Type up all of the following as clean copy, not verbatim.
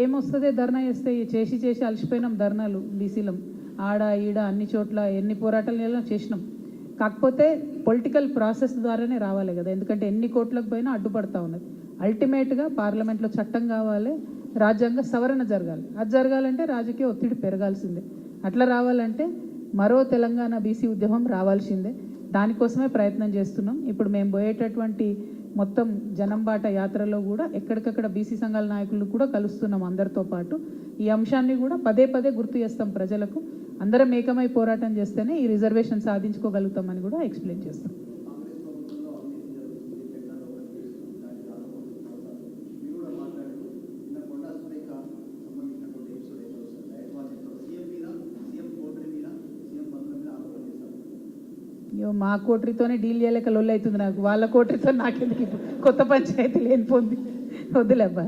ఏమొస్తుంది ధర్నా చేస్తే చేసి చేసి అలసిపోయినాం ధర్నాలు బీసీలం ఆడ ఈడ అన్ని చోట్ల ఎన్ని పోరాటాలు చేసినాం. కాకపోతే పొలిటికల్ ప్రాసెస్ ద్వారానే రావాలి కదా, ఎందుకంటే ఎన్ని కోట్లకు పోయినా అడ్డుపడతా ఉన్నది. అల్టిమేట్గా పార్లమెంట్లో చట్టం కావాలి, రాజ్యాంగ సవరణ జరగాలి. అది జరగాలంటే రాజకీయ ఒత్తిడి పెరగాల్సిందే. అట్లా రావాలంటే మరో తెలంగాణ బీసీ ఉద్యమం రావాల్సిందే. దానికోసమే ప్రయత్నం చేస్తున్నాం. ఇప్పుడు మేము పోయేటటువంటి మొత్తం జనంబాట యాత్రలో కూడా ఎక్కడికక్కడ బీసీ సంఘాల నాయకులు కూడా కలుస్తున్నాం అందరితో పాటు. ఈ అంశాన్ని కూడా పదే పదే గుర్తు చేస్తాం ప్రజలకు. అందరం ఏకమై పోరాటం చేస్తేనే ఈ రిజర్వేషన్ సాధించుకోగలుగుతామని కూడా ఎక్స్ప్లెయిన్ చేస్తాం. మా కోటరీతోనే డీల్ చేయలేక లొల్లి అవుతుంది నాకు, వాళ్ళ కోటరీతో నాకెందుకు కొత్త పంచాయతీ లేనిపోంది. వద్దులేబ్బా,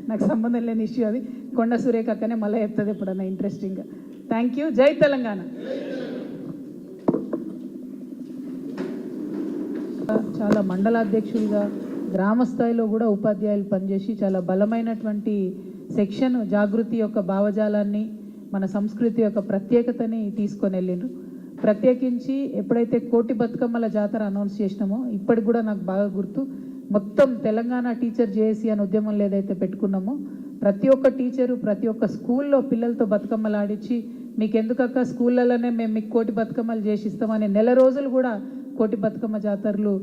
నాకు సంబంధం లేని ఇష్యూ అది. కొండ సురేఖ అక్కనే మళ్ళీ చెప్తుంది ఎప్పుడన్నా ఇంట్రెస్టింగ్గా. Thank you. జై తెలంగాణ. చాలా మండలాధ్యక్షులుగా గ్రామ స్థాయిలో కూడా ఉపాధ్యాయులు పనిచేసి చాలా బలమైనటువంటి సెక్షన్ జాగృతి యొక్క భావజాలాన్ని, మన సంస్కృతి యొక్క ప్రత్యేకతని తీసుకొని వెళ్ళిండ్రు. ప్రత్యేకించి ఎప్పుడైతే కోటి బతుకమ్మల జాతర అనౌన్స్ చేసినామో ఇప్పటికి కూడా నాకు బాగా గుర్తు, మొత్తం తెలంగాణ టీచర్ జేఏసీ అనే ఉద్యమంలో ఏదైతే పెట్టుకున్నామో ప్రతి ఒక్క టీచరు ప్రతి ఒక్క స్కూల్లో పిల్లలతో బతుకమ్మలు ఆడించి, మీకు ఎందుకక్క స్కూళ్ళలోనే మేము మీకు కోటి బతుకమ్మలు చేసి ఇస్తామని నెల రోజులు కూడా కోటి బతుకమ్మ జాతరలు